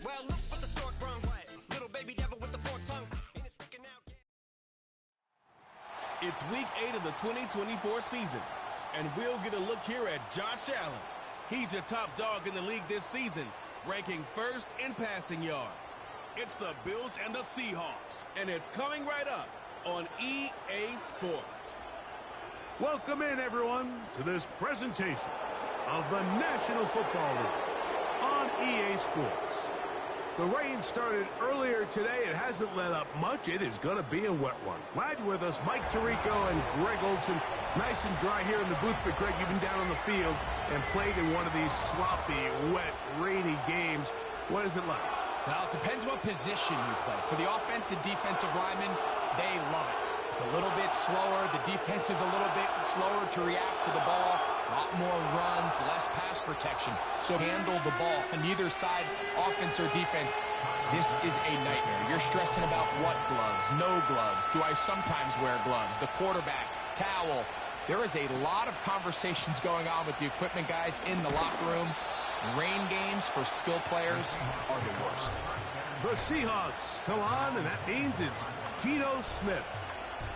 Well, look what the stork brung. Little baby devil with the forked tongue. Ain't it sticking out? It's week 8 of the 2024 season, and we'll get a look here at Josh Allen. He's your top dog in the league this season, ranking first in passing yards. It's the Bills and the Seahawks, and it's coming right up on EA Sports. Welcome in, everyone, to this presentation of the National Football League on EA Sports. The rain started earlier today. It hasn't let up much. It is going to be a wet one. Glad you're with us, Mike Tirico and Greg Olson. Nice and dry here in the booth, but Greg, you've been down on the field and played in one of these sloppy, wet, rainy games. What is it like? Well, it depends what position you play. For the offensive and defensive linemen, they love it. It's a little bit slower. The defense is a little bit slower to react to the ball. A lot more runs, less pass protection. So handle the ball on either side, offense or defense. This is a nightmare. You're stressing about what gloves, no gloves. Do I sometimes wear gloves? The quarterback, towel. There is a lot of conversations going on with the equipment guys in the locker room. Rain games for skill players are the worst. The Seahawks come on, and that means it's Geno Smith.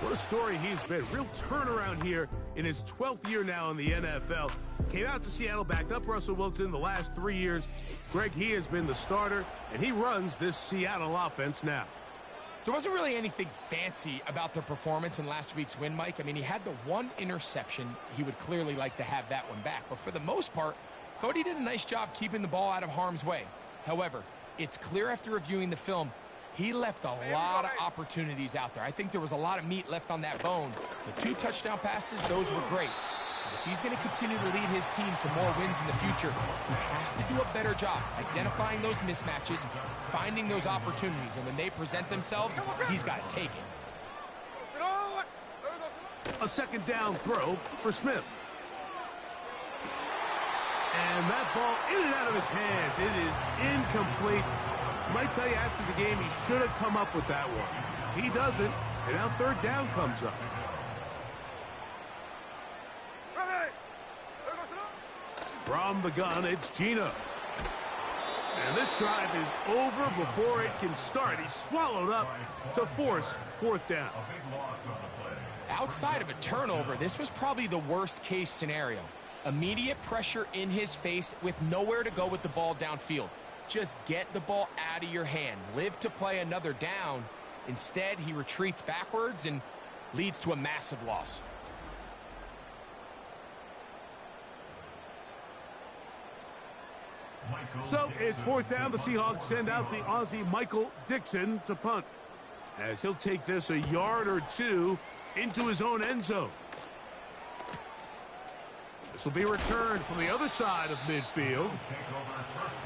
What a story he's been. Real turnaround here in his 12th year now in the NFL. Came out to Seattle, backed up Russell Wilson the last 3 years. Greg, he has been the starter, and he runs this Seattle offense now. There wasn't really anything fancy about their performance in last week's win, Mike. I mean, he had the one interception. He would clearly like to have that one back. But for the most part, thought he did a nice job keeping the ball out of harm's way. However, it's clear after reviewing the film, he left a lot of opportunities out there. I think there was a lot of meat left on that bone. The 2 touchdown passes, those were great. But if he's going to continue to lead his team to more wins in the future, he has to do a better job identifying those mismatches, finding those opportunities, and when they present themselves, he's got to take it. A second down throw for Smith. And that ball in and out of his hands. It is incomplete. I might tell you after the game he should have come up with that one. He doesn't, and now third down comes up. From the gun, it's Geno. And this drive is over before it can start. He's swallowed up to force fourth down. Outside of a turnover, this was probably the worst-case scenario. Immediate pressure in his face with nowhere to go with the ball downfield. Just get the ball out of your hand. Live to play another down. Instead, he retreats backwards and leads to a massive loss. So it's fourth down. The Seahawks send out the Aussie Michael Dixon to punt, as he'll take this a yard or 2 into his own end zone. This will be returned from the other side of midfield.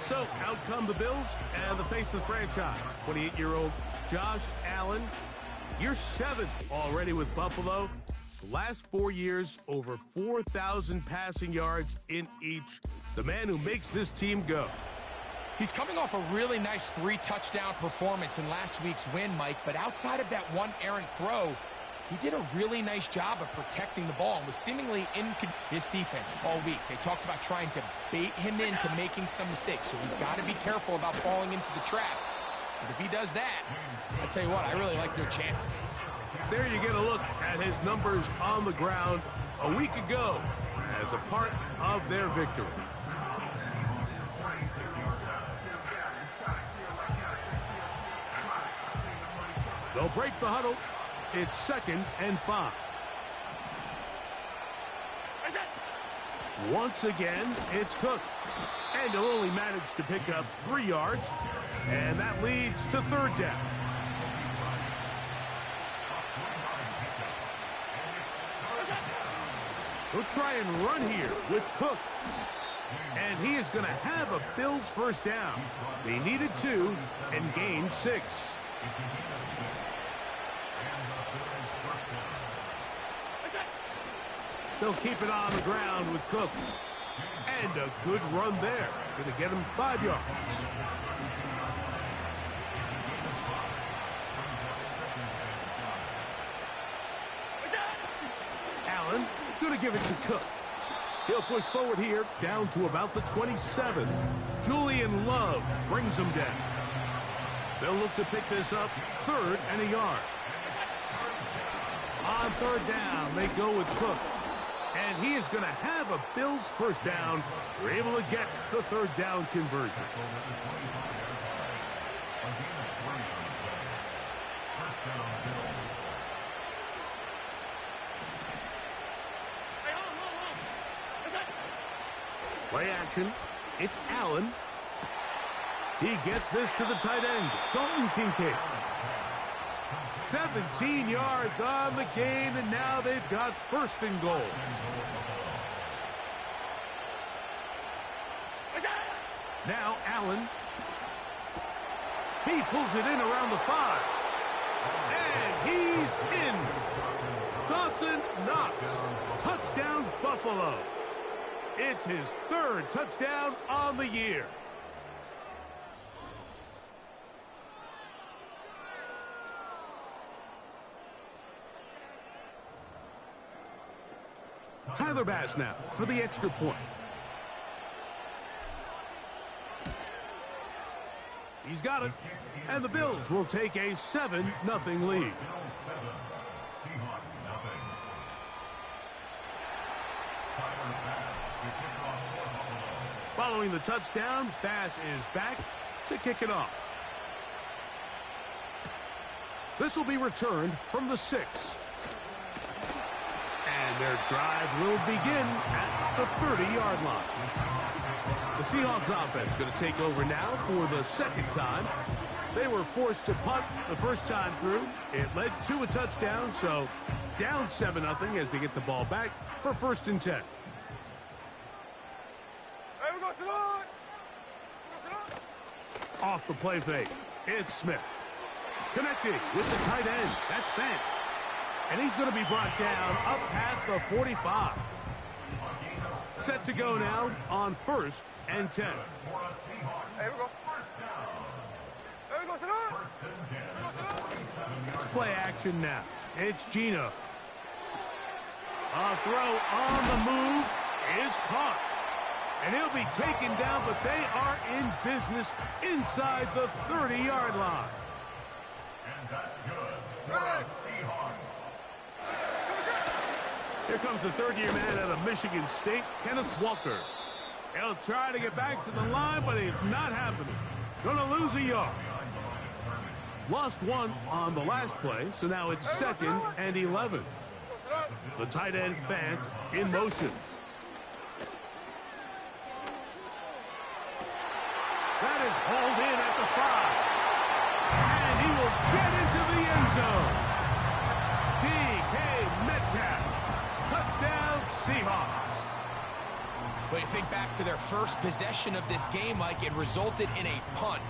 So out come the Bills and the face of the franchise, 28-year-old Josh Allen. Year 7 already with Buffalo. The last 4 years, over 4,000 passing yards in each. The man who makes this team go. He's coming off a really nice 3-touchdown performance in last week's win, Mike, but outside of that one errant throw, he did a really nice job of protecting the ball and was seemingly in his defense all week. They talked about trying to bait him into making some mistakes, so he's got to be careful about falling into the trap. But if he does that, I tell you what, I really like their chances. There you get a look at his numbers on the ground a week ago as a part of their victory. They'll break the huddle. It's 2nd and 5. Once again, it's Cook. And he'll only manage to pick up 3 yards. And that leads to third down. He'll try and run here with Cook. And he is going to have a Bills first down. They needed 2 and gained 6. They'll keep it on the ground with Cook. And a good run there. Going to get him 5 yards. Allen going to give it to Cook. He'll push forward here down to about the 27. Julian Love brings him down. They'll look to pick this up, 3rd and a yard. On 3rd down, they go with Cook. And he is going to have a Bills first down. They're able to get the 3rd down conversion. Play action. It's Allen. He gets this to the tight end, Dalton Kincaid. 17 yards on the gain, and now they've got 1st and goal. Now Allen. He pulls it in around the 5. And he's in. Dawson Knox. Touchdown, Buffalo. It's his 3rd touchdown on the year. Tyler Bass now for the extra point. He's got it. And the Bills will take a 7-0 lead. Following the touchdown, Bass is back to kick it off. This will be returned from the 6. And their drive will begin at the 30-yard line. The Seahawks offense going to take over now for the 2nd time. They were forced to punt the first time through. It led to a touchdown, so down 7-0 as they get the ball back for 1st and 10. Off the play fake, it's Smith. Connecting with the tight end, that's Fant. And he's going to be brought down up past the 45. Set to go now on 1st and 10. Hey, we go. There we go, sit on. Play action now. It's Geno. A throw on the move is caught. And he'll be taken down, but they are in business inside the 30-yard line. And that's good for the Seahawks. Here comes the 3rd-year man out of Michigan State, Kenneth Walker. He'll try to get back to the line, but it's not happening. Gonna lose a yard. Lost 1 on the last play, so now it's 2nd and 11. The tight end, Fant, in motion. That is hauled in at the 5. And he will get into the end zone. DK Metcalf. Touchdown, Seahawks. But you think back to their first possession of this game, Mike, it resulted in a punt.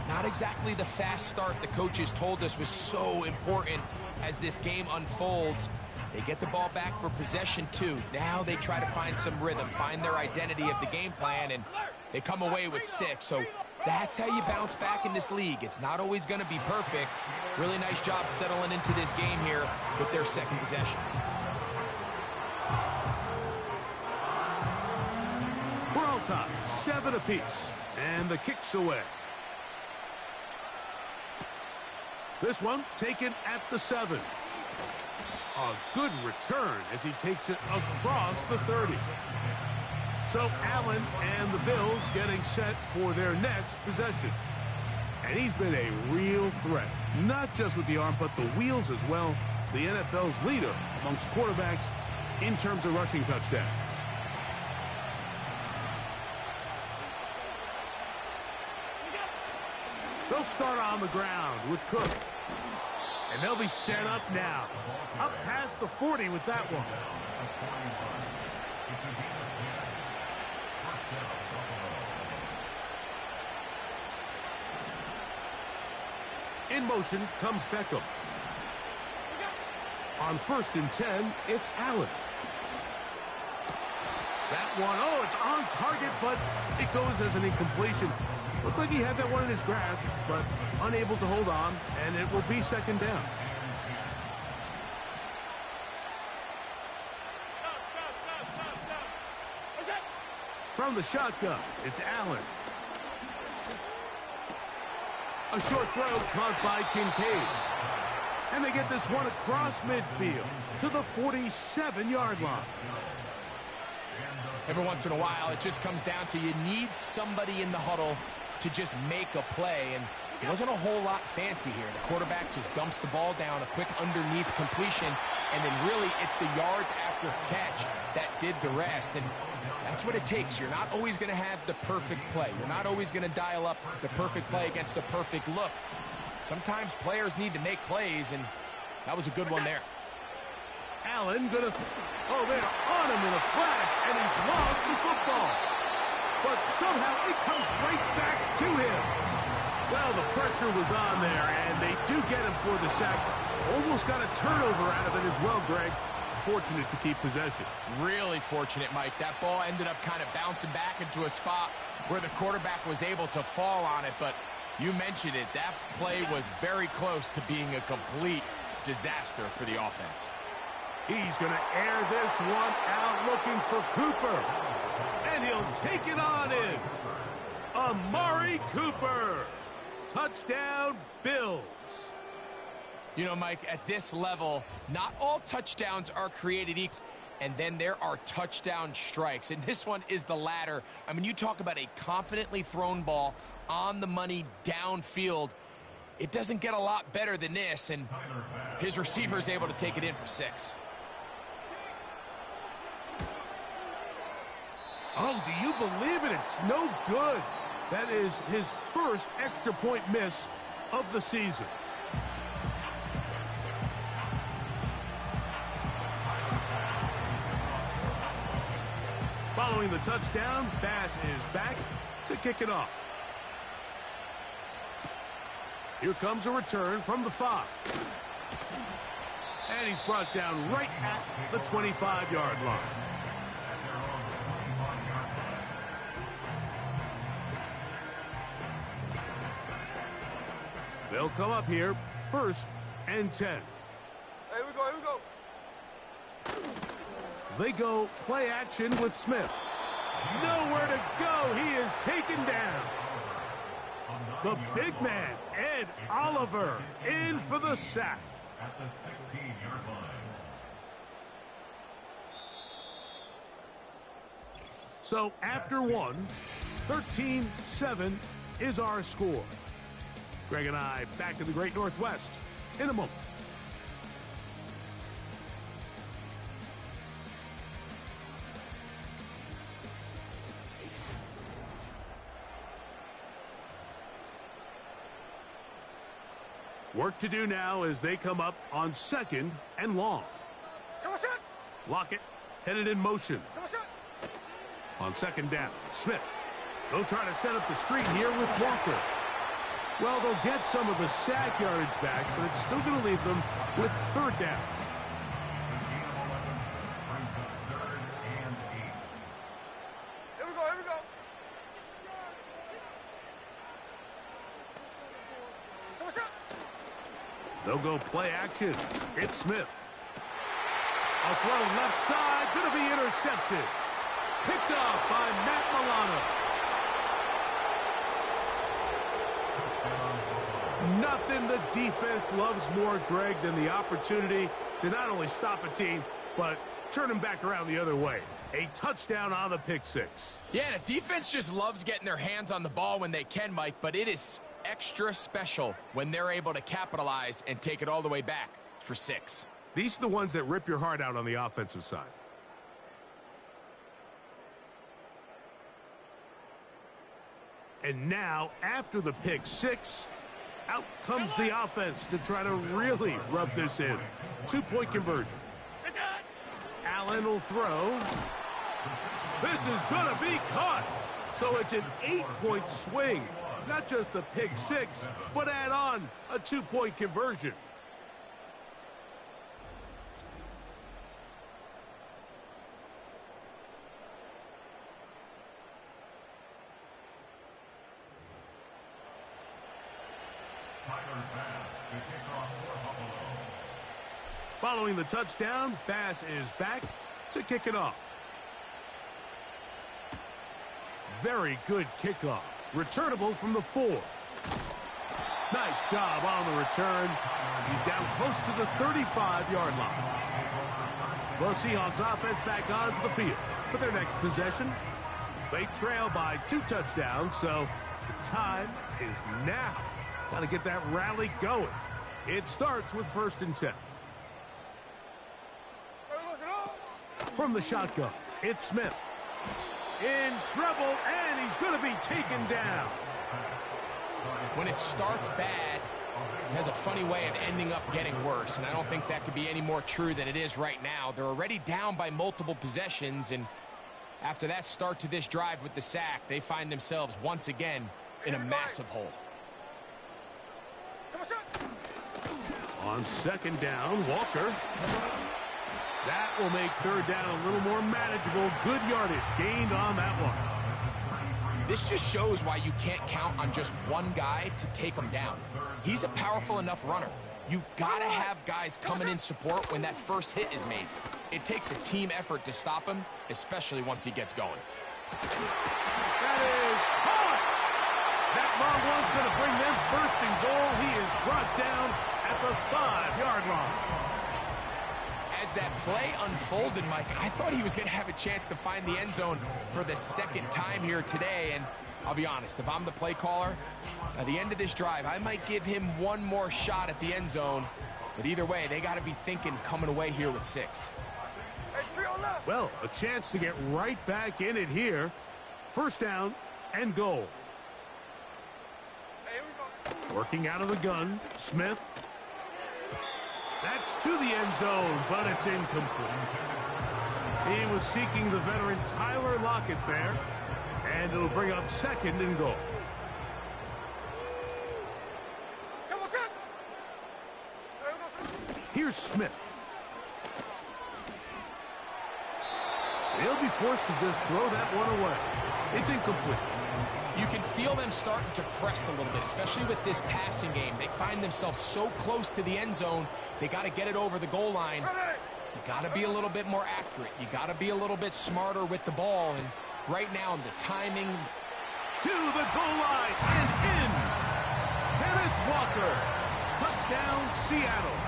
Not exactly the fast start the coaches told us was so important as this game unfolds. They get the ball back for possession 2. Now they try to find some rhythm, find their identity of the game plan, and they come away with 6. So that's how you bounce back in this league. It's not always going to be perfect. Really nice job settling into this game here with their 2nd possession. We're all tied, 7 apiece, and the kick's away. This one taken at the 7. A good return as he takes it across the 30. So Allen and the Bills getting set for their next possession. And he's been a real threat, not just with the arm, but the wheels as well. The NFL's leader amongst quarterbacks in terms of rushing touchdowns. They'll start on the ground with Cook. And they'll be set up now. Up past the 40 with that one. In motion comes Beckham. On 1st and 10, it's Allen. That one, oh, it's on target, but it goes as an incompletion. Looked like he had that one in his grasp, but unable to hold on, and it will be 2nd down. From the shotgun, it's Allen. A short throw caught by Kincaid. And they get this one across midfield to the 47-yard line. Every once in a while, it just comes down to you need somebody in the huddle to just make a play. And it wasn't a whole lot fancy here. The quarterback just dumps the ball down, a quick underneath completion, and then really it's the yards after catch that did the rest. And that's what it takes. You're not always going to have the perfect play. You're not always going to dial up the perfect play against the perfect look. Sometimes players need to make plays, and that was a good one there. Allen they're on him in a flash, and he's lost the football. But somehow it comes right back to him. Well, the pressure was on there, and they do get him for the sack. Almost got a turnover out of it as well, Greg. Fortunate to keep possession. Really fortunate, Mike. That ball ended up kind of bouncing back into a spot where the quarterback was able to fall on it, but you mentioned it. That play was very close to being a complete disaster for the offense. He's going to air this one out looking for Cooper. And he'll take it on in. Amari Cooper. Touchdown, Bills. You know, Mike, at this level, not all touchdowns are created equal. And then there are touchdown strikes. And this one is the latter. I mean, you talk about a confidently thrown ball on the money downfield. It doesn't get a lot better than this. And his receiver is able to take it in for 6. Oh, do you believe it? It's no good. That is his first extra point miss of the season. Following the touchdown, Bass is back to kick it off. Here comes a return from the 5. And he's brought down right at the 25-yard line. They'll come up here, 1st and 10. Here we go. They go play action with Smith. Nowhere to go. He is taken down. The big man, Ed Oliver, in for the sack. At the 16-yard line. So after one, 13-7 is our score. Greg and I back in the Great Northwest in a moment. Work to do now as they come up on 2nd and long. Lockett headed in motion. On 2nd down, Smith. They'll try to set up the screen here with Walker. Well, they'll get some of the sack yardage back, but it's still going to leave them with 3rd down. Here we go. They'll go play action. It's Smith. A throw left side, going to be intercepted. Picked off by Matt Milano. Nothing the defense loves more, Greg, than the opportunity to not only stop a team, but turn them back around the other way. A touchdown on the pick 6. Yeah, the defense just loves getting their hands on the ball when they can, Mike, but it is extra special when they're able to capitalize and take it all the way back for 6. These are the ones that rip your heart out on the offensive side. And now, after the pick 6, out comes the offense to try to really rub this in. 2-point conversion. Allen will throw. This is going to be caught. So it's an 8-point swing. Not just the pick 6, but add on a 2-point conversion. Following the touchdown, Bass is back to kick it off. Very good kickoff. Returnable from the 4. Nice job on the return. He's down close to the 35-yard line. The Seahawks offense back onto the field for their next possession. They trail by 2 touchdowns, so the time is now. Got to get that rally going. It starts with 1st and 10. From the shotgun, it's Smith. In trouble, and he's going to be taken down. When it starts bad, it has a funny way of ending up getting worse, and I don't think that could be any more true than it is right now. They're already down by multiple possessions, and after that start to this drive with the sack, they find themselves once again in a massive hole. On 2nd down, Walker. That will make 3rd down a little more manageable. Good yardage gained on that one. This just shows why you can't count on just one guy to take him down. He's a powerful enough runner. You gotta have guys coming in support when that first hit is made. It takes a team effort to stop him, especially once he gets going. That is caught. That long one's going to bring them 1st and goal. He is brought down at the 5-yard line. As that play unfolded, Mike, I thought he was going to have a chance to find the end zone for the 2nd time here today. And I'll be honest, if I'm the play caller, at the end of this drive, I might give him one more shot at the end zone. But either way, they got to be thinking coming away here with 6. Well, a chance to get right back in it here. 1st down and goal. Working out of the gun, Smith. That's to the end zone, but it's incomplete. He was seeking the veteran Tyler Lockett there, and it'll bring up 2nd and goal. Here's Smith. He'll be forced to just throw that one away. It's incomplete. You can feel them starting to press a little bit, especially with this passing game. They find themselves so close to the end zone, they got to get it over the goal line. You got to be a little bit more accurate. You got to be a little bit smarter with the ball. And right now, the timing. To the goal line and in. Kenneth Walker. Touchdown, Seattle.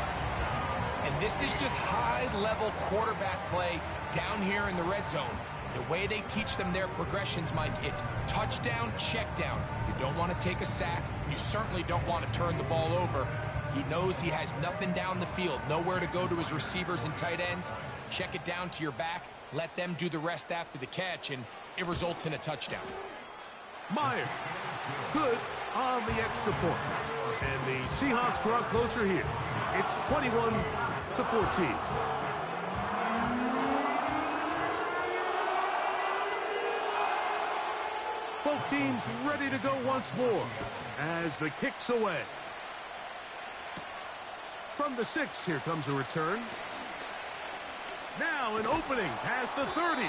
And this is just high-level quarterback play down here in the red zone. The way they teach them their progressions, Mike, it's touchdown, check down. You don't want to take a sack. You certainly don't want to turn the ball over. He knows he has nothing down the field, nowhere to go to his receivers and tight ends. Check it down to your back. Let them do the rest after the catch, and it results in a touchdown. Myers, good on the extra point. And the Seahawks draw closer here. It's 21-14. Both teams ready to go once more as the kick's away. From the 6, here comes a return. Now an opening past the 30.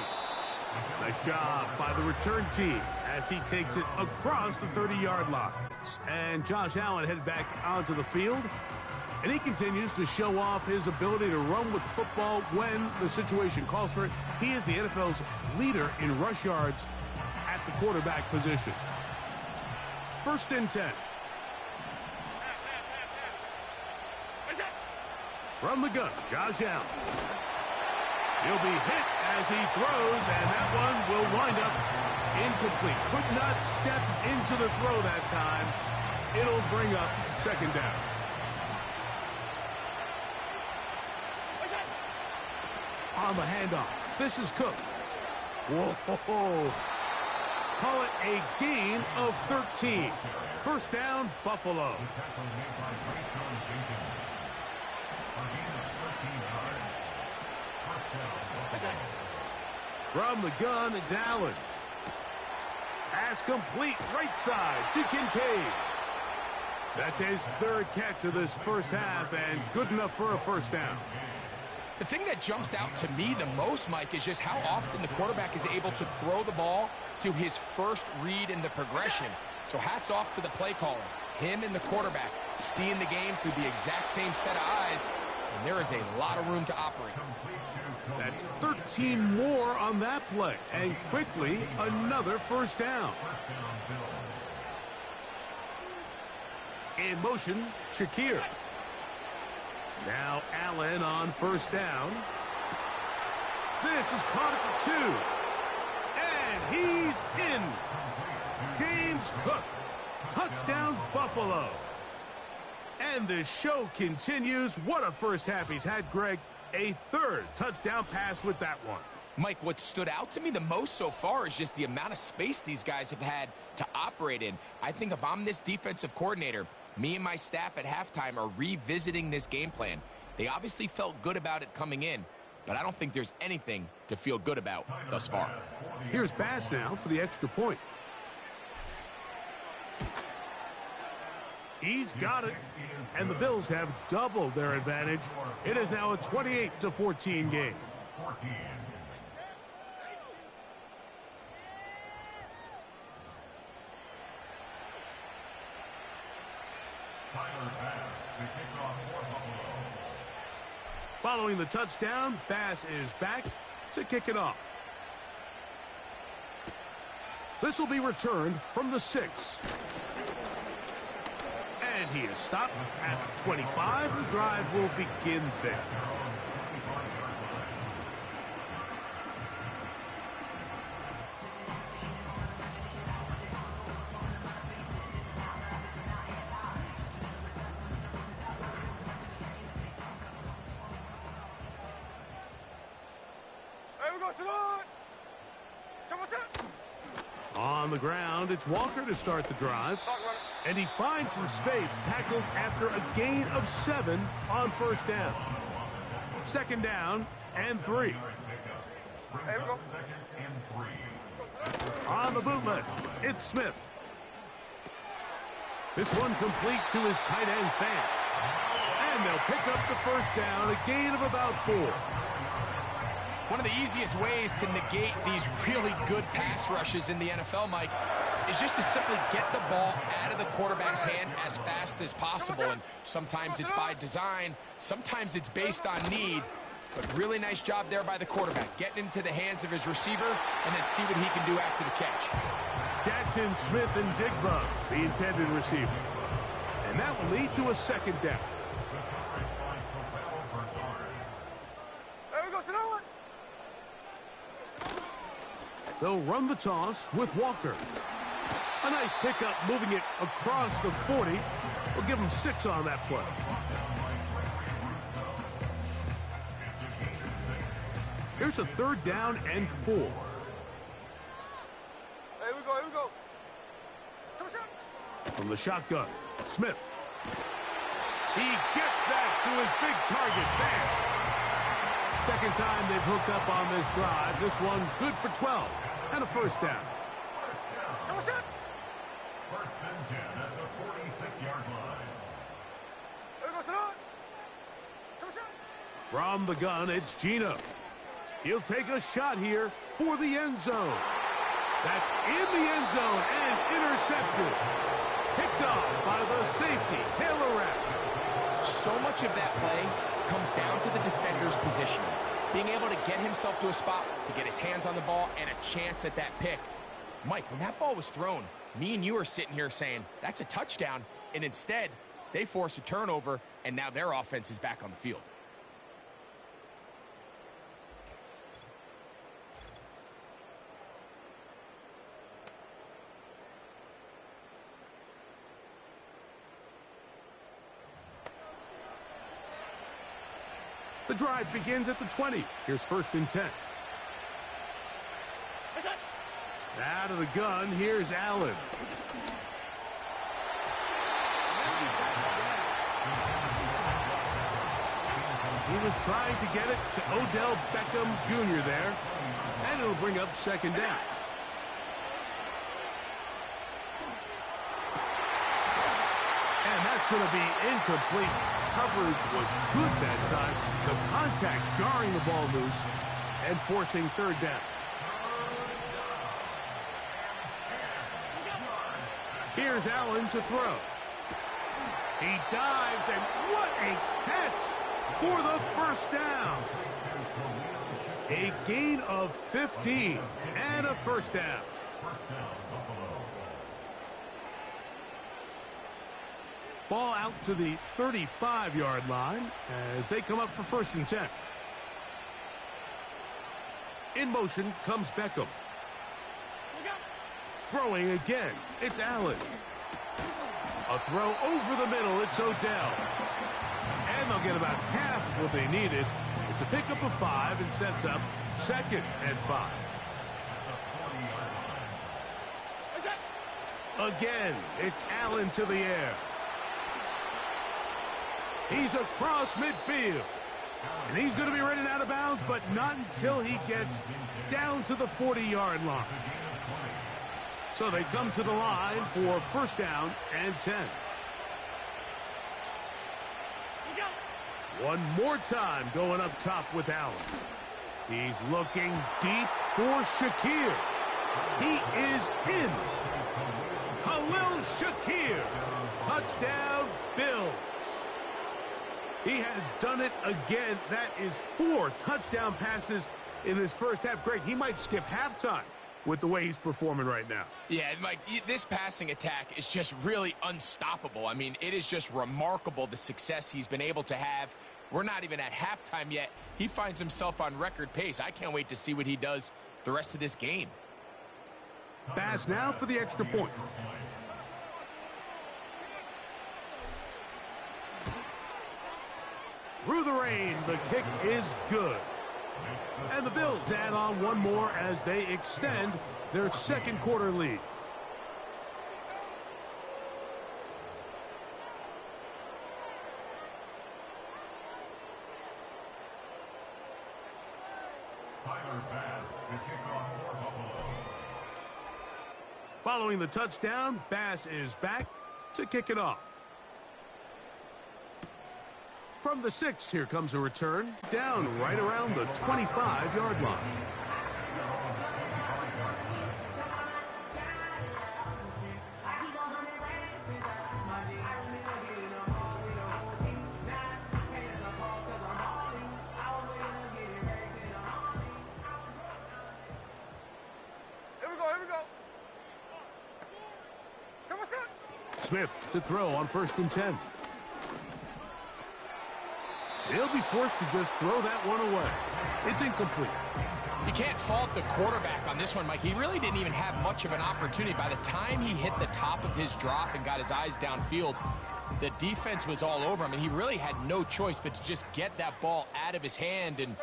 Nice job by the return team as he takes it across the 30-yard line. And Josh Allen headed back onto the field. And he continues to show off his ability to run with the football when the situation calls for it. He is the NFL's leader in rush yards at the quarterback position. 1st and 10. From the gun, Josh Allen. He'll be hit as he throws, and that one will wind up incomplete. Could not step into the throw that time. It'll bring up 2nd down. On the handoff, this is Cook. Whoa. Call it a gain of 13. 1st down, Buffalo. From the gun, it's Allen. Pass complete, right side to Kincaid. That's his 3rd catch of this first half, and good enough for a 1st down. The thing that jumps out to me the most, Mike, is just how often the quarterback is able to throw the ball to his first read in the progression. So hats off to the play caller. Him and the quarterback seeing the game through the exact same set of eyes, and there is a lot of room to operate. That's 13 more on that play, and quickly another 1st down. In motion, Shakir. Now Allen on first down. This is caught at the 2. And he's in. James Cook. Touchdown, Buffalo. And the show continues. What a first half he's had, Greg. A third touchdown pass with that one. Mike, what stood out to me the most so far is just the amount of space these guys have had to operate in. I think if I'm this defensive coordinator, me and my staff at halftime are revisiting this game plan. They obviously felt good about it coming in, but I don't think there's anything to feel good about thus far. Here's Bass now for the extra point. He's got it, and the Bills have doubled their advantage. It is now a 28-14 game. Following the touchdown, Bass is back to kick it off. This will be returned from the 6. And he is stopped at 25. The drive will begin there. On the ground, it's Walker to start the drive. And he finds some space, tackled after a gain of 7 on first down. Second down and 3. On the bootleg, it's Smith. This one complete to his tight end Fant. And they'll pick up the first down, a gain of about 4. One of the easiest ways to negate these really good pass rushes in the NFL, Mike, is just to simply get the ball out of the quarterback's hand as fast as possible. And sometimes it's by design, sometimes it's based on need. But really nice job there by the quarterback, getting into the hands of his receiver and then see what he can do after the catch. Jackson Smith-Njigba, the intended receiver. And that will lead to a second down. They'll run the toss with Walker. A nice pickup, moving it across the 40. We'll give him 6 on that play. Here's a third down and 4. Here we go. From the shotgun, Smith. He gets that to his big target, Fant. Second time they've hooked up on this drive. This one good for 12 and a first down. First and 10 at the 46-yard line. From the gun, it's Geno. He'll take a shot here for the end zone. That's in the end zone and intercepted. Picked off by the safety, Taylor Rapp. So much of that play comes down to the defender's positioning. Being able to get himself to a spot, to get his hands on the ball, and a chance at that pick. Mike, when that ball was thrown, me and you are sitting here saying, that's a touchdown. And instead, they force a turnover, and now their offense is back on the field. The drive begins at the 20. Here's first and 10. Out of the gun, here's Allen. He was trying to get it to Odell Beckham Jr. there. And it'll bring up second down. And that's going to be incomplete. Coverage was good that time. The contact jarring the ball loose and forcing third down. Here's Allen to throw. He dives, and what a catch for the first down. A gain of 15 and a first down. Ball out to the 35-yard line as they come up for 1st and 10. In motion comes Beckham. Throwing again, it's Allen. A throw over the middle, it's Odell. And they'll get about half of what they needed. It's a pickup of 5 and sets up 2nd and 5. Again, it's Allen to the air. He's across midfield. And he's going to be ridden out of bounds, but not until he gets down to the 40-yard line. So they come to the line for 1st down and 10. One more time going up top with Allen. He's looking deep for Shakir. He is in. Khalil Shakir. Touchdown, Bills. He has done it again. That is 4 touchdown passes in this first half. Greg, he might skip halftime with the way he's performing right now. Yeah, Mike, this passing attack is just really unstoppable. I mean, it is just remarkable the success he's been able to have. We're not even at halftime yet. He finds himself on record pace. I can't wait to see what he does the rest of this game. Pass now for the extra point. Through the rain, the kick is good. And the Bills add on one more as they extend their 2nd quarter lead. Following the touchdown, Bass is back to kick it off. From the 6, here comes a return, down right around the 25-yard line. Here we go. Smith to throw on 1st and 10. He'll be forced to just throw that one away. It's incomplete. You can't fault the quarterback on this one, Mike. He really didn't even have much of an opportunity. By the time he hit the top of his drop and got his eyes downfield, the defense was all over him, and he really had no choice but to just get that ball out of his hand and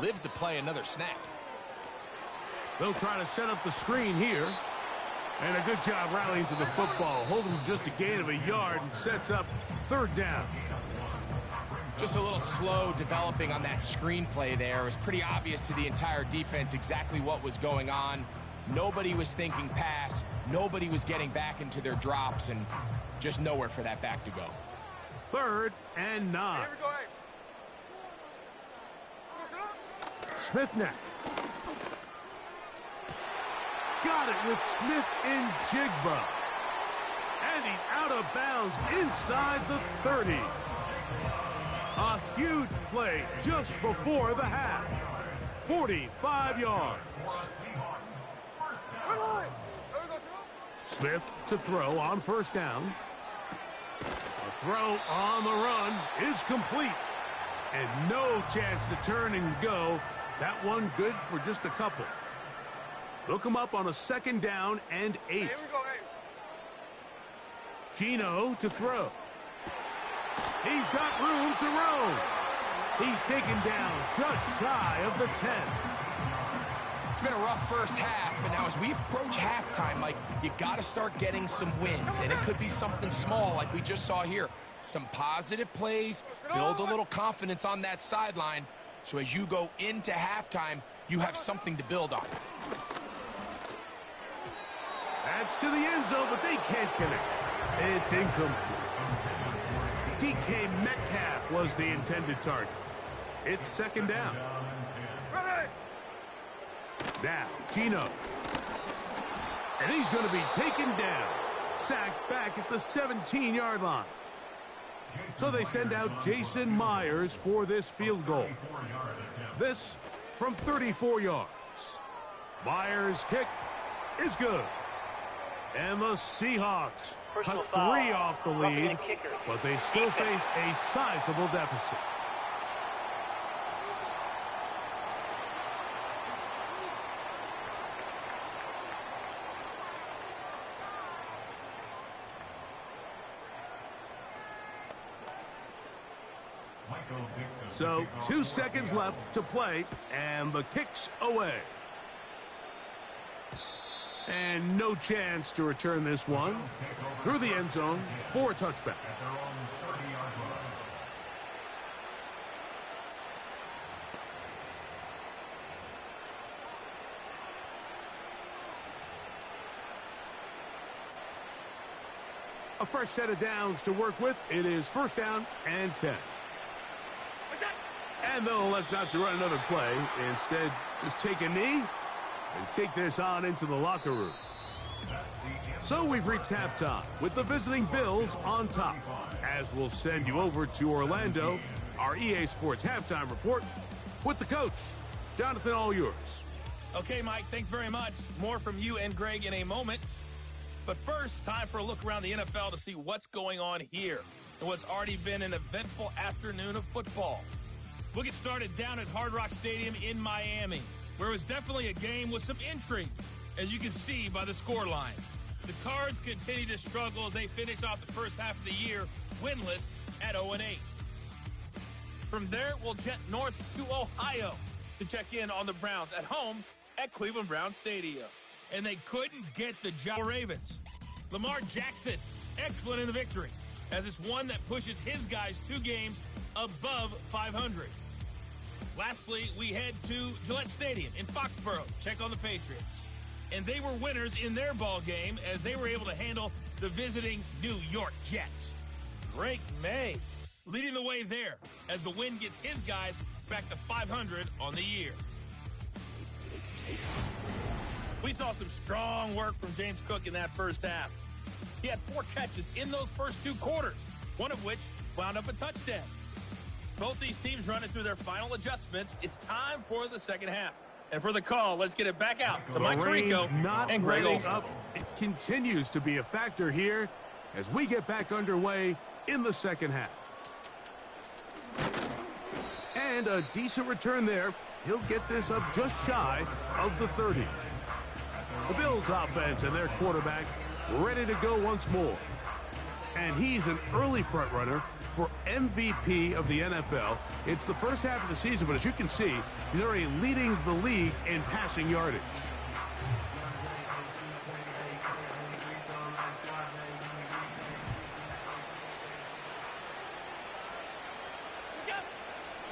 live to play another snap. They'll try to set up the screen here. And a good job rallying to the football. Holding just a gain of a yard and sets up 3rd down. Just a little slow developing on that screenplay there. It was pretty obvious to the entire defense exactly what was going on. Nobody was thinking pass. Nobody was getting back into their drops, and just nowhere for that back to go. 3rd and 9. Here we go, Smith-Njigba. Got it with Smith-Njigba. And he's out of bounds inside the 30. A huge play just before the half. 45 yards. Smith to throw on 1st down. A throw on the run is complete. And no chance to turn and go. That one good for just a couple. They'll come up on a 2nd down and 8. Here we go, Geno to throw. He's got room to roam. He's taken down just shy of the 10. It's been a rough first half, but now as we approach halftime, Mike, you got to start getting some wins, and it could be something small like we just saw here. Some positive plays, build a little confidence on that sideline, so as you go into halftime, you have something to build on. That's to the end zone, but they can't connect. It's incomplete. DK Metcalf was the intended target. It's 2nd down. Ready. Now, Geno. And he's going to be taken down. Sacked back at the 17-yard line. So they send out Jason Myers for this field goal. This from 34 yards. Myers' kick is good. And the Seahawks cut 3 off the lead, but they still face a sizable deficit. So 2 seconds left to play, and the kick's away. And no chance to return this one through the end zone for a touchback. A fresh set of downs to work with. It is 1st down and 10. And they'll elect not to run another play. Instead, just take a knee and take this on into the locker room. So we've reached halftime with the visiting Bills on top. As we'll send you over to Orlando, our EA Sports halftime report with the coach. Jonathan, all yours. Okay, Mike, thanks very much. More from you and Greg in a moment. But first, time for a look around the NFL to see what's going on here and what's already been an eventful afternoon of football. We'll get started down at Hard Rock Stadium in Miami, where it was definitely a game with some intrigue, as you can see by the scoreline. The Cards continue to struggle as they finish off the first half of the year winless at 0-8. From there, we'll jet north to Ohio to check in on the Browns at home at Cleveland Browns Stadium. And they couldn't get the job Ravens. Lamar Jackson, excellent in the victory, as it's one that pushes his guys 2 games above 500. Lastly, we head to Gillette Stadium in Foxborough, check on the Patriots. And they were winners in their ball game as they were able to handle the visiting New York Jets. Drake May leading the way there as the win gets his guys back to 500 on the year. We saw some strong work from James Cook in that first half. He had 4 catches in those first 2 quarters, one of which wound up a touchdown. Both these teams running through their final adjustments. It's time for the second half. And for the call, let's get it back out to Mike Tirico and Greg Olson. It continues to be a factor here as we get back underway in the second half. And a decent return there. He'll get this up just shy of the 30. The Bills offense and their quarterback ready to go once more. And he's an early front runner for MVP of the NFL. It's the first half of the season, but as you can see, he's already leading the league in passing yardage.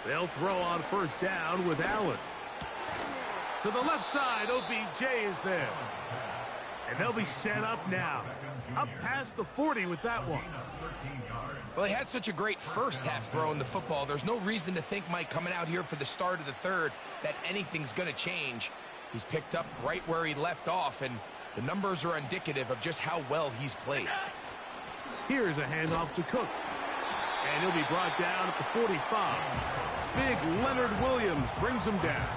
They'll throw on 1st down with Allen. To the left side, OBJ is there. And they'll be set up now. Up past the 40 with that one. Well, he had such a great first half throwing the football. There's no reason to think, Mike, coming out here for the start of the third, that anything's going to change. He's picked up right where he left off, and the numbers are indicative of just how well he's played. Here's a handoff to Cook. And he'll be brought down at the 45. Big Leonard Williams brings him down.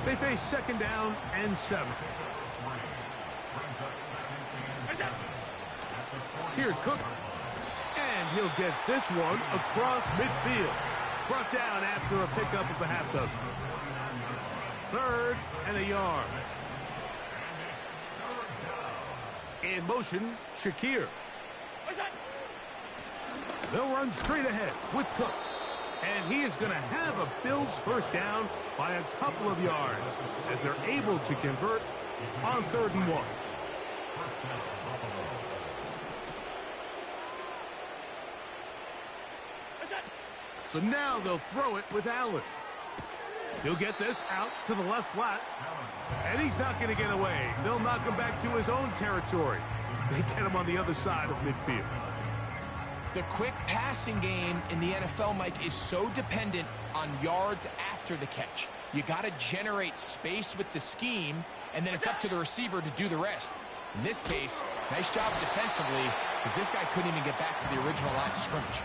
They face 2nd down and 7. Here's Cook. And he'll get this one across midfield. Brought down after a pickup of a half dozen. 3rd and a yard. In motion, Shakir. They'll run straight ahead with Cook. And he is going to have a Bills 1st down by a couple of yards as they're able to convert on 3rd and 1. So now they'll throw it with Allen. He'll get this out to the left flat. And he's not going to get away. They'll knock him back to his own territory. They get him on the other side of midfield. The quick passing game in the NFL, Mike, is so dependent on yards after the catch. You got to generate space with the scheme, and then it's up to the receiver to do the rest. In this case, nice job defensively, because this guy couldn't even get back to the original line of scrimmage.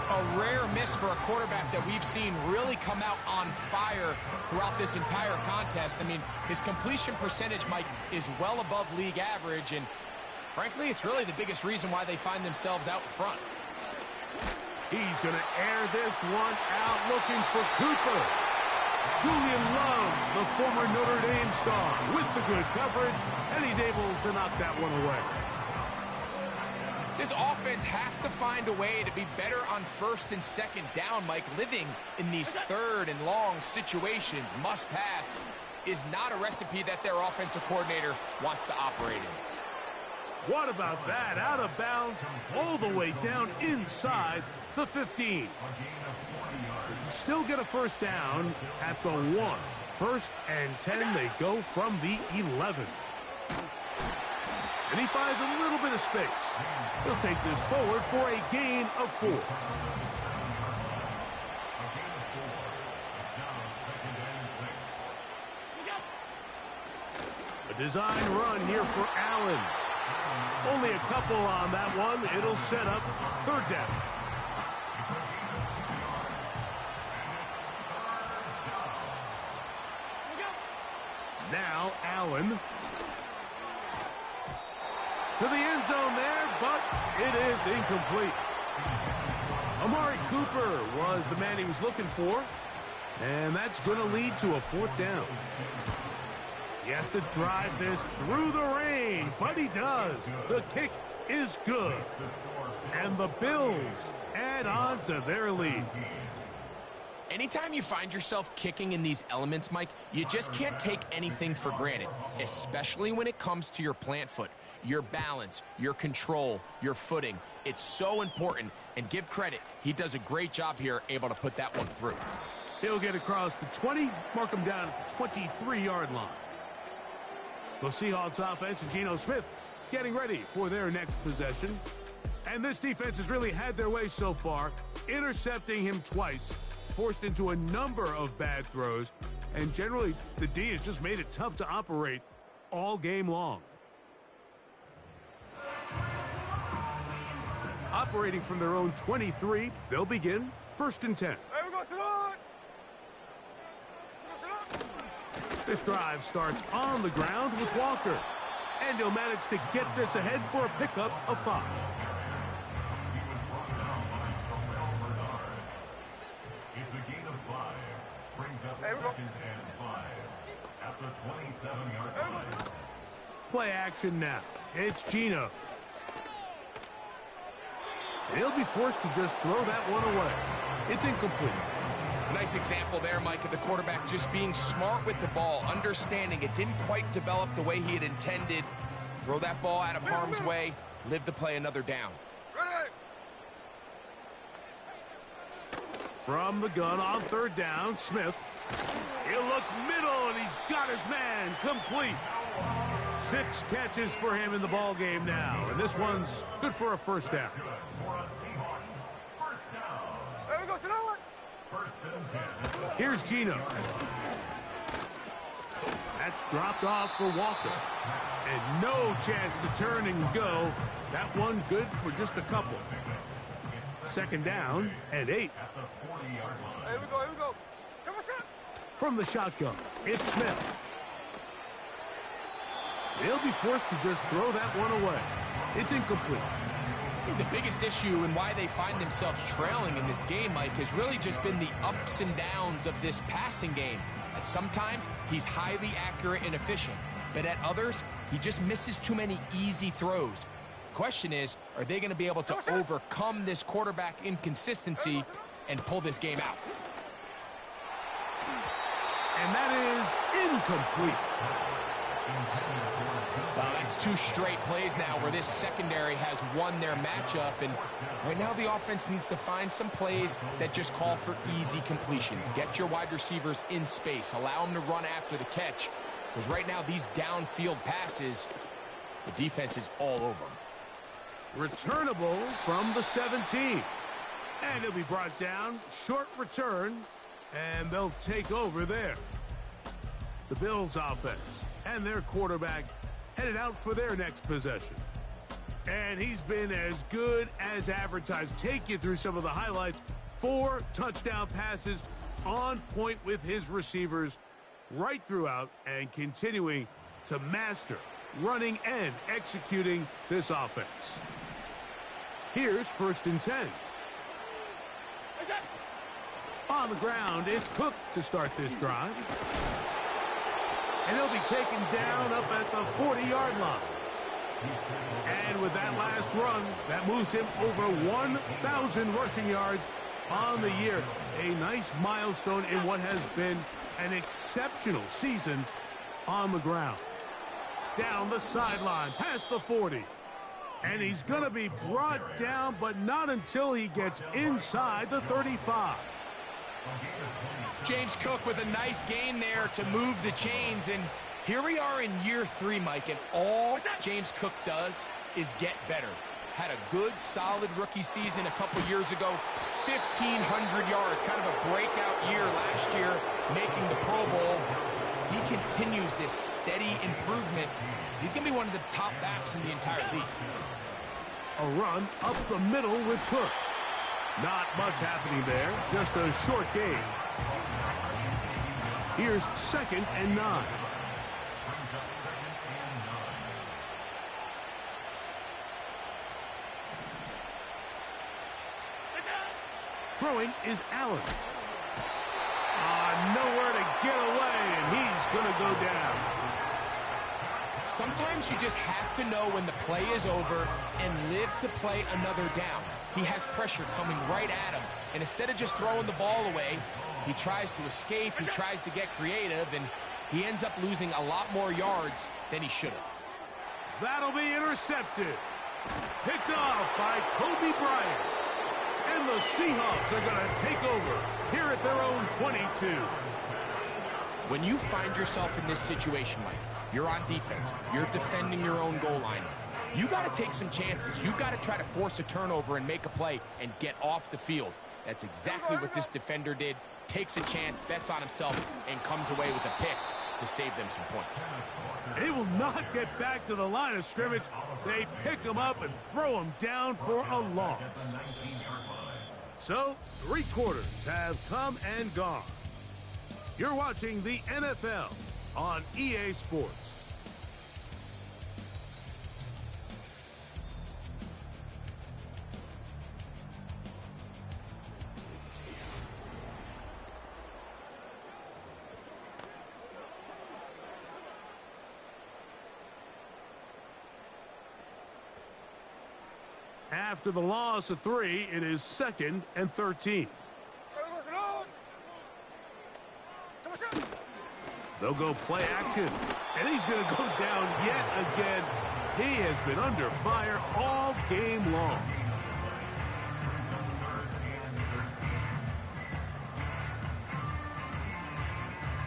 A rare miss for a quarterback that we've seen really come out on fire throughout this entire contest. I mean, his completion percentage, Mike, is well above league average, and Frankly, it's really the biggest reason why they find themselves out in front. He's going to air this one out, looking for Cooper. Julian Love, the former Notre Dame star, with the good coverage, and he's able to knock that one away. This offense has to find a way to be better on first and second down, Mike. Living in these third and long situations, must pass, is not a recipe that their offensive coordinator wants to operate in. What about that? Out of bounds, all the way down inside the 15. Still get a first down at the 1. First and 10, they go from the 11. And he finds a little bit of space. He'll take this forward for a gain of 4. A design run here for Allen. Only a couple on that one. It'll set up third down. Now Allen to the end zone there, but it is incomplete. Amari Cooper was the man he was looking for, and that's going to lead to a fourth down. He has to drive this through the rain, but he does. The kick is good. And the Bills add on to their lead. Anytime you find yourself kicking in these elements, Mike, you just can't take anything for granted, especially when it comes to your plant foot, your balance, your control, your footing. It's so important, and give credit. He does a great job here, able to put that one through. He'll get across the 20, mark him down at the 23-yard line. The Seahawks offense and Geno Smith getting ready for their next possession. And this defense has really had their way so far, intercepting him twice, forced into a number of bad throws, and generally the D has just made it tough to operate all game long. Operating from their own 23, they'll begin first and 10. Hey, we go, Salon! This drive starts on the ground with Walker, and he'll manage to get this ahead for a pickup of 5. It's a gain of 5. Brings up second and 5 at the 27-yard line. Play action now. It's Geno. He'll be forced to just throw that one away. It's incomplete. Nice example there, Mike, of the quarterback just being smart with the ball, understanding it didn't quite develop the way he had intended. Throw that ball out of harm's way, live to play another down. Ready! From the gun on third down, Smith. He'll look middle, and he's got his man complete. 6 catches for him in the ball game now, and this one's good for a first down. Hey, we go, Salon! Here's Geno. That's dropped off for Walker. And no chance to turn and go. That one good for just a couple. Second down and 8. Hey, we go, here we go. From the shotgun, it's Smith. He'll be forced to just throw that one away. It's incomplete. I think the biggest issue and why they find themselves trailing in this game, Mike, has really just been the ups and downs of this passing game. At sometimes, he's highly accurate and efficient, but at others, he just misses too many easy throws. Question is, are they going to be able to overcome this quarterback inconsistency and pull this game out? And that is incomplete. Well, that's 2 straight plays now where this secondary has won their matchup, and right now the offense needs to find some plays that just call for easy completions. Get your wide receivers in space. Allow them to run after the catch, because right now these downfield passes, the defense is all over them. Returnable from the 17. And he'll be brought down. Short return, and they'll take over there. The Bills offense and their quarterback headed out for their next possession. And he's been as good as advertised. Take you through some of the highlights. 4 touchdown passes on point with his receivers right throughout and continuing to master running and executing this offense. Here's 1st and 10. On the ground, it's Cook to start this drive. And he'll be taken down up at the 40-yard line. And with that last run, that moves him over 1,000 rushing yards on the year. A nice milestone in what has been an exceptional season on the ground. Down the sideline, past the 40. And he's going to be brought down, but not until he gets inside the 35. James Cook with a nice gain there to move the chains, and here we are in year 3, Mike, and all James Cook does is get better. Had a good, solid rookie season a couple years ago, 1,500 yards, kind of a breakout year last year, making the Pro Bowl. He continues this steady improvement. He's going to be one of the top backs in the entire league. A run up the middle with Cook. Not much happening there, just a short gain. Here's 2nd and 9. Throwing is Allen. Nowhere to get away, and he's going to go down. Sometimes you just have to know when the play is over and live to play another down. He has pressure coming right at him, and instead of just throwing the ball away, he tries to escape, he tries to get creative, and he ends up losing a lot more yards than he should have. That'll be intercepted. Picked off by Kobe Bryant. And the Seahawks are going to take over here at their own 22. When you find yourself in this situation, Mike, you're on defense, you're defending your own goal line, you got to take some chances. You got to try to force a turnover and make a play and get off the field. That's exactly what this defender did. Takes a chance, bets on himself, and comes away with a pick to save them some points. They will not get back to the line of scrimmage. They pick him up and throw him down for a loss. So, 3 quarters have come and gone. You're watching the NFL on EA Sports. After the loss of 3, it is 2nd and 13. They'll go play action, and he's going to go down yet again. He has been under fire all game long.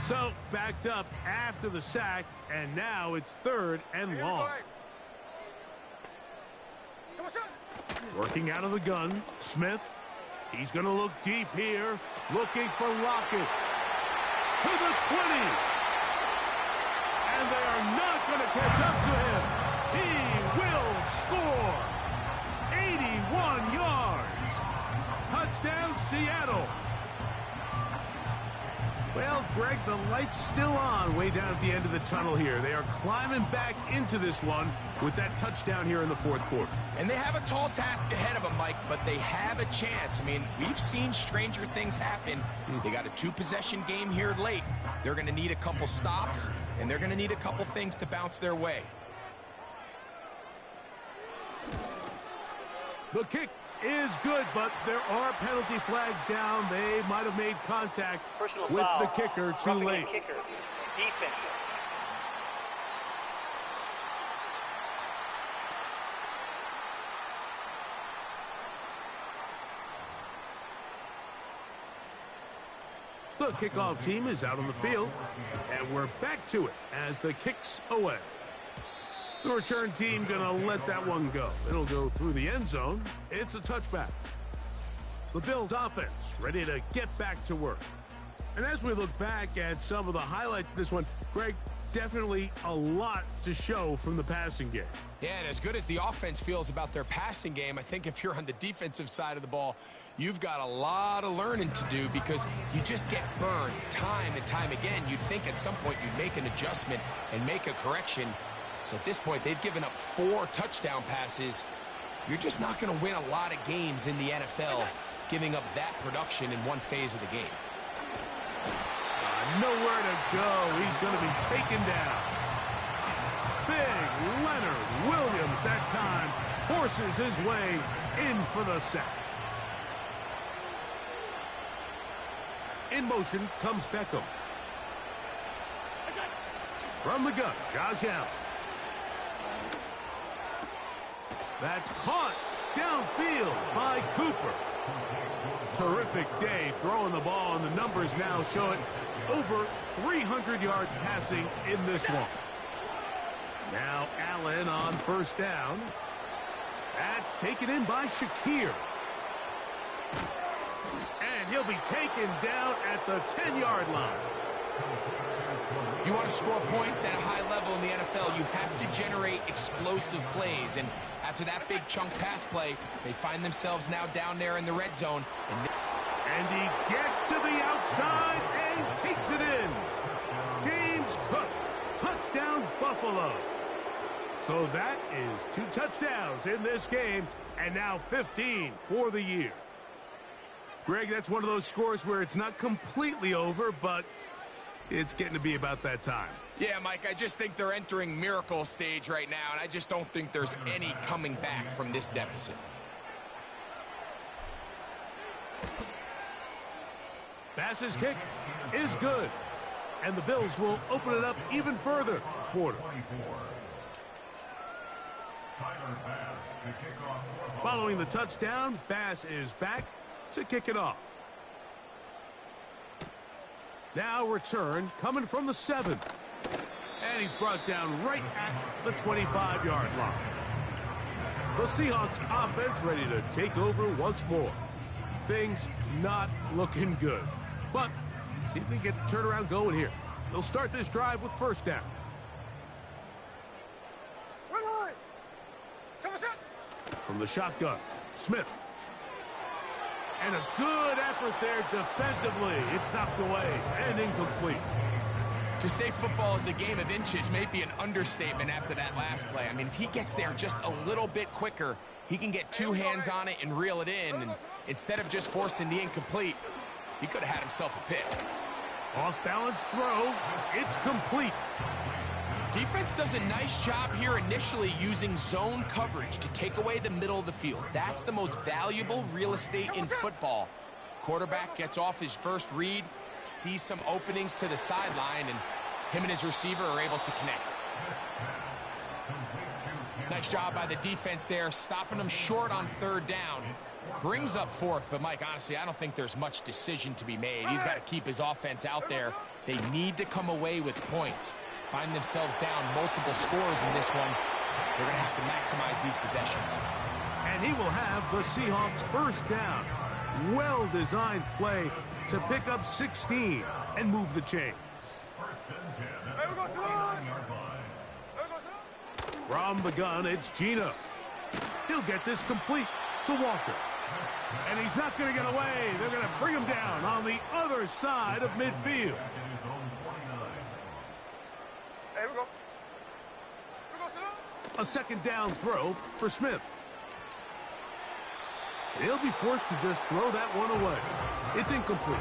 So, backed up after the sack, and now it's 3rd and long. Working out of the gun, Smith. He's going to look deep here, looking for Lockett. To the 20. And they are not going to catch up to him. He will score. 81 yards. Touchdown, Seattle. Well, Greg, the light's still on way down at the end of the tunnel here. They are climbing back into this one with that touchdown here in the 4th quarter. And they have a tall task ahead of them, Mike, but they have a chance. I mean, we've seen stranger things happen. They got a 2-possession game here late. They're going to need a couple stops, and they're going to need a couple things to bounce their way. The kick is good, but there are penalty flags down. They might have made contact with the kicker too late. Kicker. Defense. The kickoff team is out on the field, and we're back to it as the kick's away. The return team going to let that one go. It'll go through the end zone. It's a touchback. The Bills offense ready to get back to work. And as we look back at some of the highlights of this one, Greg, definitely a lot to show from the passing game. Yeah, and as good as the offense feels about their passing game, I think if you're on the defensive side of the ball, you've got a lot of learning to do because you just get burned time and time again. You'd think at some point you'd make an adjustment and make a correction. So at this point, they've given up 4 touchdown passes. You're just not going to win a lot of games in the NFL giving up that production in one phase of the game. Nowhere to go. He's going to be taken down. Big Leonard Williams that time forces his way in for the sack. In motion comes Beckham. From the gun, Josh Allen. That's caught downfield by Cooper. Terrific day throwing the ball, and the numbers now show it over 300 yards passing in this one. Now Allen on first down. That's taken in by Shakir. And he'll be taken down at the 10-yard line. If you want to score points at a high level in the NFL, you have to generate explosive plays. And after that big chunk pass play, they find themselves now down there in the red zone. And he gets to the outside and takes it in. James Cook, touchdown Buffalo. So that is 2 touchdowns in this game, and now 15 for the year. Greg, that's one of those scores where it's not completely over, but it's getting to be about that time. Yeah, Mike, I just think they're entering miracle stage right now, and I just don't think there's any coming back from this deficit. Bass's kick is good, and the Bills will open it up even further. Quarter. Following the touchdown, Bass is back to kick it off. Now return coming from the 7. And he's brought down right at the 25-yard line. The Seahawks offense ready to take over once more. Things not looking good. But see if they get the turnaround going here. They'll start this drive with first down. From the shotgun, Smith. And a good effort there defensively. It's knocked away and incomplete. To say football is a game of inches may be an understatement after that last play. I mean, if he gets there just a little bit quicker, he can get 2 hands on it and reel it in. And instead of just forcing the incomplete, he could have had himself a pick. Off-balance throw. It's complete. Defense does a nice job here initially using zone coverage to take away the middle of the field. That's the most valuable real estate in football. Quarterback gets off his first read, sees some openings to the sideline, and him and his receiver are able to connect. Nice job by the defense there, stopping them short on third down. Brings up fourth, but Mike, honestly, I don't think there's much decision to be made. He's got to keep his offense out there. They need to come away with points. Find themselves down multiple scores in this one. They're going to have to maximize these possessions. And he will have the Seahawks first down. Well-designed play to pick up 16 and move the chains. From the gun, it's Geno. He'll get this complete to Walker. And he's not going to get away. They're going to bring him down on the other side of midfield. Here we go. A second down throw for Smith. He'll be forced to just throw that one away. It's incomplete.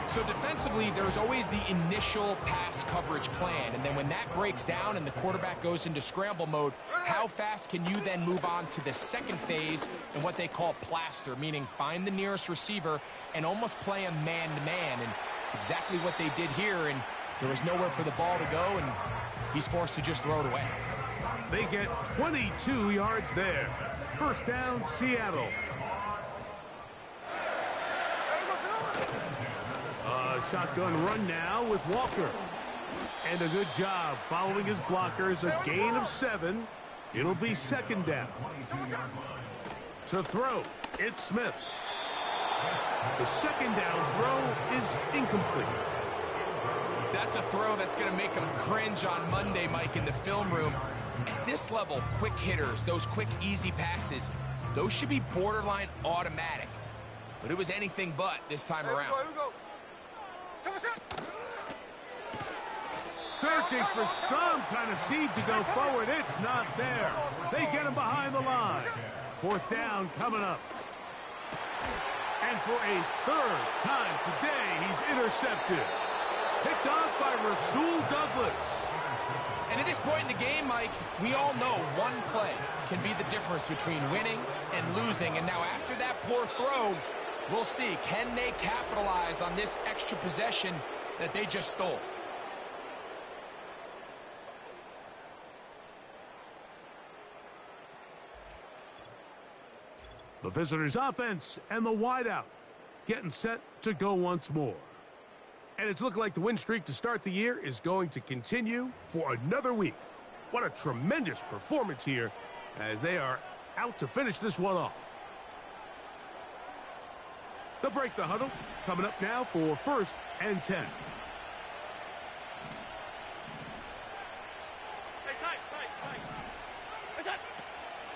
So defensively, there's always the initial pass coverage plan, and then when that breaks down and the quarterback goes into scramble mode, how fast can you then move on to the second phase and what they call plaster, meaning find the nearest receiver and almost play him man-to-man, and it's exactly what they did here, and there was nowhere for the ball to go, and he's forced to just throw it away. They get 22 yards there. First down, Seattle. Shotgun run now with Walker. And a good job following his blockers. A gain of 7. It'll be second down. To throw, it's Smith. The second down throw is incomplete. That's a throw that's going to make him cringe on Monday, Mike, in the film room. At this level, quick hitters, those quick, easy passes, those should be borderline automatic. But it was anything but this time around. searching for some kind of seed to go forward. It's not there. They get him behind the line. Fourth down coming up. And for a third time today, he's intercepted. Picked off by Rasul Douglas. And at this point in the game, Mike, we all know one play can be the difference between winning and losing. And now after that poor throw, we'll see, can they capitalize on this extra possession that they just stole? The visitors' offense and the wideout getting set to go once more. And it's looking like the win streak to start the year is going to continue for another week. What a tremendous performance here as they are out to finish this one off. They'll break the huddle. Coming up now for 1st and 10.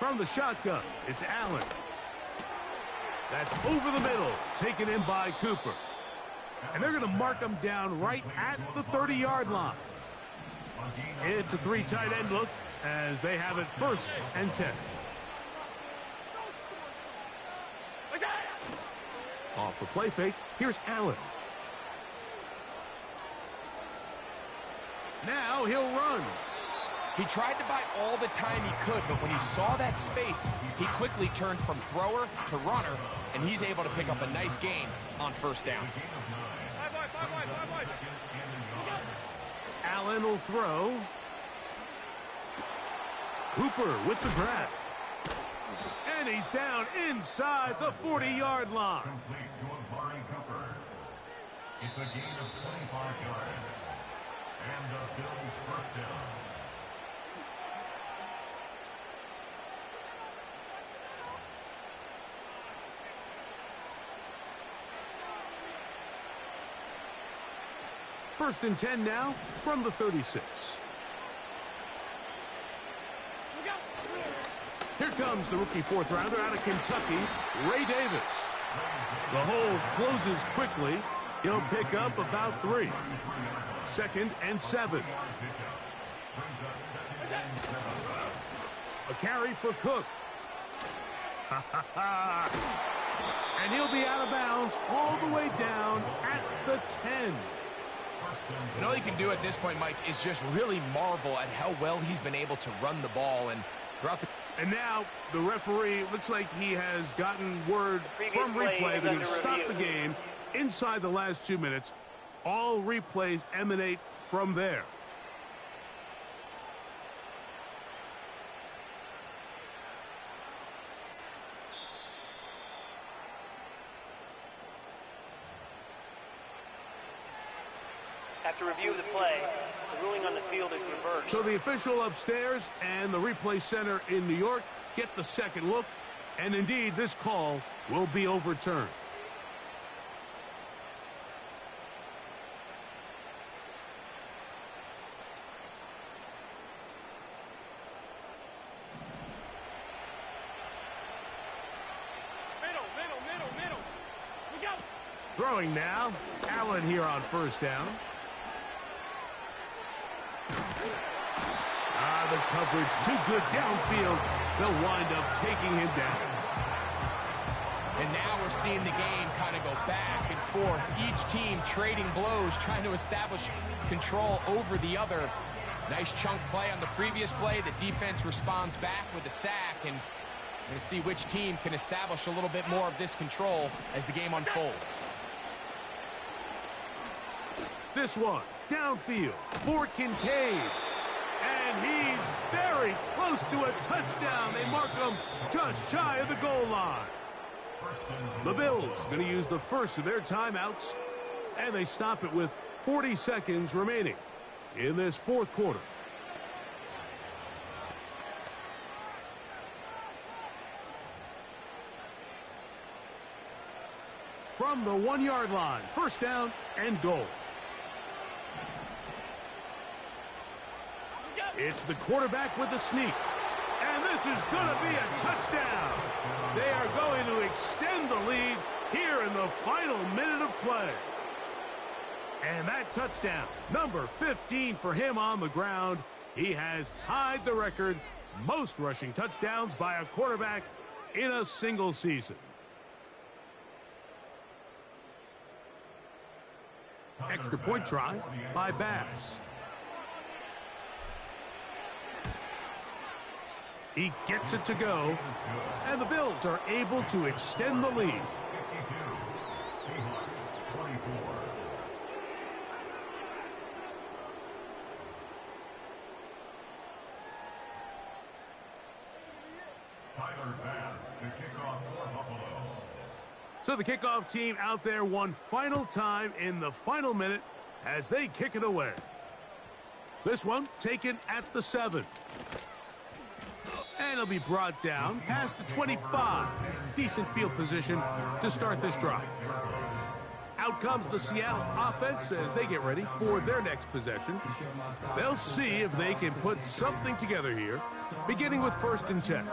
From the shotgun, it's Allen. That's over the middle, taken in by Cooper. And they're going to mark him down right at the 30-yard line. It's a 3 tight end look as they have it 1st and 10. Off the play fake, here's Allen. Now he'll run. He tried to buy all the time he could, but when he saw that space, he quickly turned from thrower to runner, and he's able to pick up a nice gain on 1st down. Allen will throw. Cooper with the grab. And he's down inside the 40-yard line. Complete to Amari Cooper. It's a gain of 25 yards. And the Bills' 1st down. First and 10 now from the 36. Here comes the rookie 4th rounder out of Kentucky, Ray Davis. The hole closes quickly. He'll pick up about 3. 2nd and 7. A carry for Cook. And he'll be out of bounds all the way down at the 10. And all you can do at this point, Mike, is just really marvel at how well he's been able to run the ball. And throughout the... And now the referee looks like he has gotten word from replay that he stopped the game inside the last 2 minutes. All replays emanate from there. After review of the play, the ruling on the field is reversed. So the official upstairs and the replay center in New York get the second look, and indeed this call will be overturned. Middle. We go. Throwing now, Allen here on 1st down. The coverage too good downfield. They'll wind up taking him down. And now we're seeing the game kind of go back and forth. Each team trading blows, trying to establish control over the other. Nice chunk play on the previous play. The defense responds back with a sack, and we're going to see which team can establish a little bit more of this control as the game unfolds. This one, downfield for Kincaid. And he's very close to a touchdown. They mark him just shy of the goal line. The Bills going to use the first of their timeouts, and they stop it with 40 seconds remaining in this 4th quarter. From the 1-yard line, 1st down and goal. It's the quarterback with the sneak. And this is going to be a touchdown. They are going to extend the lead here in the final minute of play. And that touchdown, number 15 for him on the ground. He has tied the record most rushing touchdowns by a quarterback in a single season. Extra point try by Bass. He gets it to go, and the Bills are able to extend the lead. So the kickoff team out there one final time in the final minute as they kick it away. This one taken at the 7. And it'll be brought down past the 25. Decent field position to start this drive. Out comes the Seattle offense as they get ready for their next possession. They'll see if they can put something together here, beginning with 1st and 10.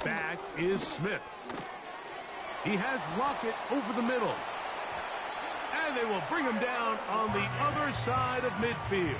Back is Smith. He has Lockett over the middle. And they will bring him down on the other side of midfield.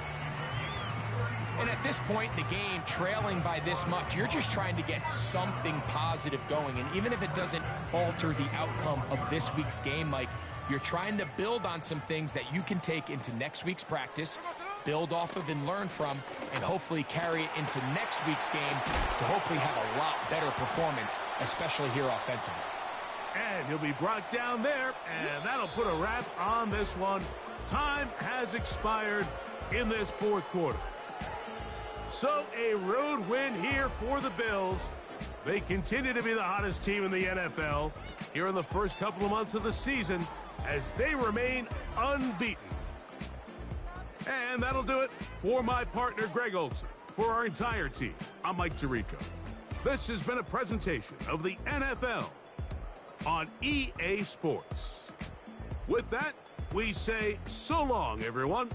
And at this point in the game, trailing by this much, you're just trying to get something positive going. And even if it doesn't alter the outcome of this week's game, Mike, you're trying to build on some things that you can take into next week's practice, build off of and learn from, and hopefully carry it into next week's game to hopefully have a lot better performance, especially here offensively. And he'll be brought down there, and that'll put a wrap on this one. Time has expired in this 4th quarter. So a road win here for the Bills. They continue to be the hottest team in the NFL here in the first couple of months of the season as they remain unbeaten. And that'll do it for my partner, Greg Olson. For our entire team, I'm Mike Tirico. This has been a presentation of the NFL on EA Sports. With that, we say so long, everyone.